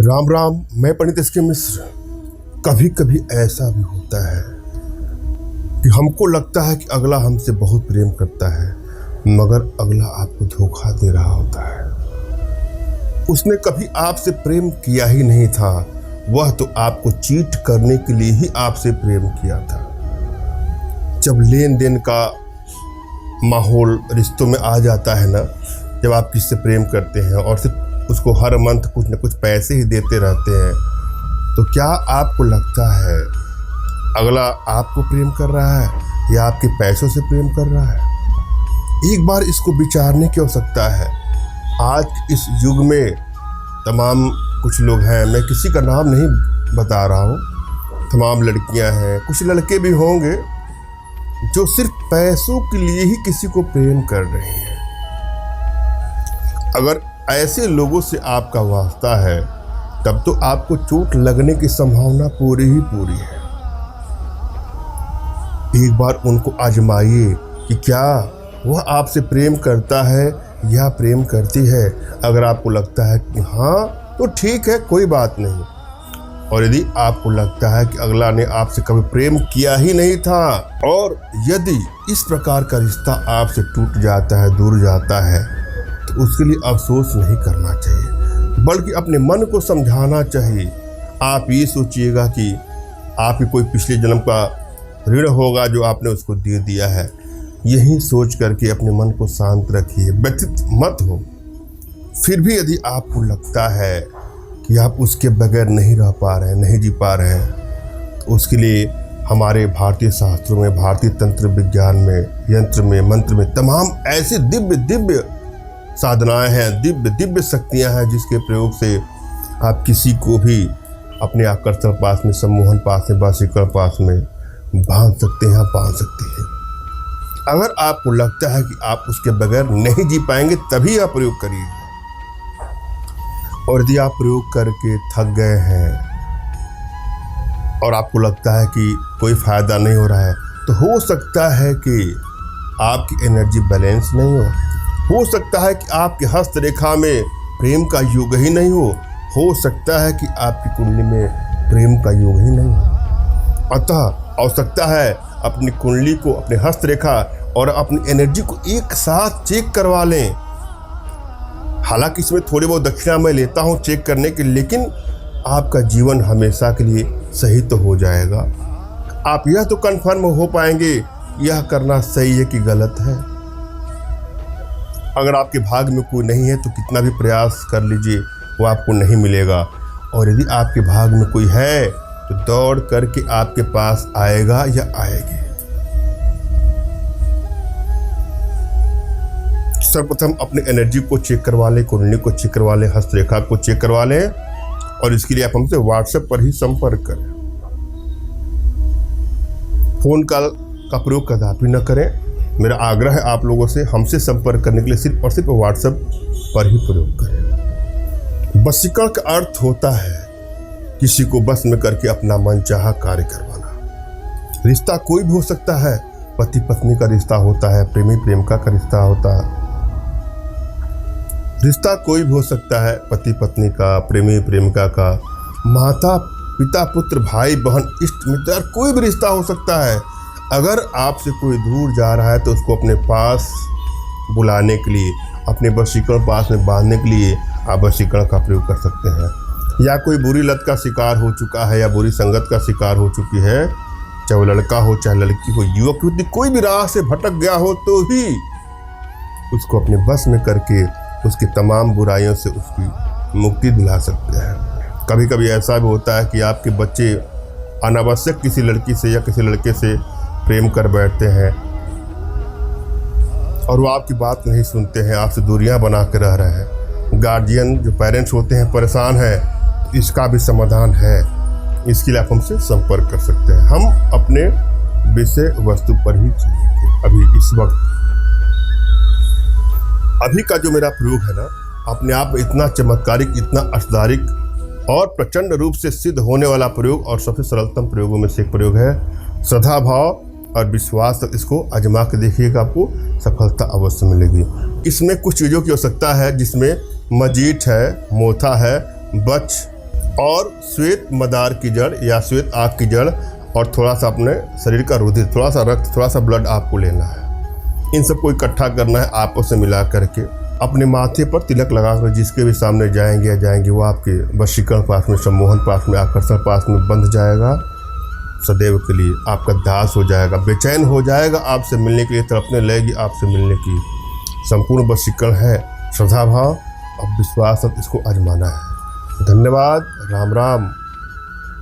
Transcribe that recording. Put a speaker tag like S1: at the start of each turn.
S1: राम राम। मैं पंडित एस के मिश्र। कभी कभी ऐसा भी होता है कि हमको लगता है कि अगला हमसे बहुत प्रेम करता है, मगर अगला आपको धोखा दे रहा होता है। उसने कभी आपसे प्रेम किया ही नहीं था, वह तो आपको चीट करने के लिए ही आपसे प्रेम किया था। जब लेन देन का माहौल रिश्तों में आ जाता है ना, जब आप किससे प्रेम करते हैं और सिर्फ उसको हर मंथ कुछ न कुछ पैसे ही देते रहते हैं, तो क्या आपको लगता है अगला आपको प्रेम कर रहा है या आपके पैसों से प्रेम कर रहा है? एक बार इसको विचारने की आवश्यकता है। आज इस युग में तमाम कुछ लोग हैं, मैं किसी का नाम नहीं बता रहा हूँ, तमाम लड़कियां हैं, कुछ लड़के भी होंगे जो सिर्फ पैसों के लिए ही किसी को प्रेम कर रहे हैं। अगर ऐसे लोगों से आपका वास्ता है, तब तो आपको चोट लगने की संभावना पूरी ही पूरी है। एक बार उनको आजमाइए कि क्या वह आपसे प्रेम करता है या प्रेम करती है। अगर आपको लगता है कि हाँ, तो ठीक है, कोई बात नहीं। और यदि आपको लगता है कि अगला ने आपसे कभी प्रेम किया ही नहीं था, और यदि इस प्रकार का रिश्ता आपसे टूट जाता है, दूर जाता है, तो उसके लिए अफसोस नहीं करना चाहिए, बल्कि अपने मन को समझाना चाहिए। आप ये सोचिएगा कि आपके कोई पिछले जन्म का ऋण होगा जो आपने उसको दे दिया है। यही सोच करके अपने मन को शांत रखिए, व्यथित मत हो। फिर भी यदि आपको लगता है कि आप उसके बगैर नहीं रह पा रहे हैं, नहीं जी पा रहे हैं, तो उसके लिए हमारे भारतीय शास्त्रों में, भारतीय तंत्र विज्ञान में, यंत्र में, मंत्र में तमाम ऐसे दिव्य साधनाएं हैं, दिव्य शक्तियां हैं, जिसके प्रयोग से आप किसी को भी अपने आकर्षण पास में, सम्मोहन पास में, वशीकरण पास में बांध सकते हैं, बांध सकते हैं। अगर आपको लगता है कि आप उसके बगैर नहीं जी पाएंगे, तभी आप प्रयोग करिए। और यदि आप प्रयोग करके थक गए हैं और आपको लगता है कि कोई फायदा नहीं हो रहा है, तो हो सकता है कि आपकी एनर्जी बैलेंस नहीं हो सकता है कि आपके हस्तरेखा में प्रेम का योग ही नहीं हो सकता है कि आपकी कुंडली में प्रेम का योग ही नहीं हो। अतः आवश्यकता है अपनी कुंडली को, अपने हस्तरेखा और अपनी एनर्जी को एक साथ चेक करवा लें। हालांकि इसमें थोड़ी बहुत दक्षिणा मैं लेता हूं चेक करने की, लेकिन आपका जीवन हमेशा के लिए सही तो हो जाएगा। आप यह तो कन्फर्म हो पाएंगे यह करना सही है कि गलत है। अगर आपके भाग में कोई नहीं है तो कितना भी प्रयास कर लीजिए, वो आपको नहीं मिलेगा। और यदि आपके भाग में कोई है तो दौड़ करके आपके पास आएगा या आएगी। सर्वप्रथम अपने एनर्जी को चेक करवा लें, कुंडली को चेक करवा लें, हस्तरेखा को चेक करवा लें, और इसके लिए आप हमसे व्हाट्सएप पर ही संपर्क करें। फोन कॉल का प्रयोग कदापि न करें। मेरा आग्रह है आप लोगों से, हमसे संपर्क करने के लिए सिर्फ और सिर्फ व्हाट्सएप पर ही प्रयोग करें। वशीकरण का अर्थ होता है किसी को बस में करके अपना मनचाहा कार्य करवाना। रिश्ता कोई भी हो सकता है, पति पत्नी का रिश्ता होता है, प्रेमी प्रेमिका का रिश्ता होता है। रिश्ता कोई भी हो सकता है, पति पत्नी का, प्रेमी प्रेमिका का, माता पिता पुत्र, भाई बहन, इष्ट मित्र, कोई भी रिश्ता हो सकता है। अगर आपसे कोई दूर जा रहा है तो उसको अपने पास बुलाने के लिए, अपने वशीकरण पास में बांधने के लिए आप वशीकरण का प्रयोग कर सकते हैं। या कोई बुरी लत का शिकार हो चुका है या बुरी संगत का शिकार हो चुकी है, चाहे वो लड़का हो चाहे लड़की हो, युवक युवती, कोई भी राह से भटक गया हो, तो ही उसको अपने बस में करके उसकी तमाम बुराइयों से उसकी मुक्ति दिला सकते हैं। कभी कभी ऐसा भी होता है कि आपके बच्चे अनावश्यक किसी लड़की से या किसी लड़के से प्रेम कर बैठते हैं और वो आपकी बात नहीं सुनते हैं, आपसे दूरियां बना के रह रहे हैं। गार्जियन जो पेरेंट्स होते हैं परेशान हैं, इसका भी समाधान है। इसके लिए आप हमसे संपर्क कर सकते हैं। हम अपने विषय वस्तु पर ही चलेंगे। अभी इस वक्त अभी का जो मेरा प्रयोग है ना, अपने आप में इतना चमत्कारिक, इतना अष्टधारिक और प्रचंड रूप से सिद्ध होने वाला प्रयोग और सबसे सरलतम प्रयोगों में से एक प्रयोग है। श्रद्धा भाव और विश्वास तक इसको आजमा के देखिएगा, आपको सफलता अवश्य मिलेगी। इसमें कुछ चीज़ों की आवश्यकता है, जिसमें मजीठ है, मोथा है, बच और श्वेत मदार की जड़ या श्वेत आग की जड़ और थोड़ा सा अपने शरीर का रुधिर, थोड़ा सा रक्त, थोड़ा सा ब्लड आपको लेना है। इन सबको इकट्ठा करना है, आपस में मिला करके अपने माथे पर तिलक लगा कर जिसके भी सामने जाएंगे वो आपके वशीकरण पास में, सम्मोहन पास में, आकर्षण पास में बंध जाएगा। सदैव के लिए आपका दास हो जाएगा, बेचैन हो जाएगा, आपसे मिलने के लिए तड़पने लगेगी, आपसे मिलने की संपूर्ण वशीकरण है। श्रद्धा भाव और विश्वास, इसको आजमाना है। धन्यवाद। राम राम।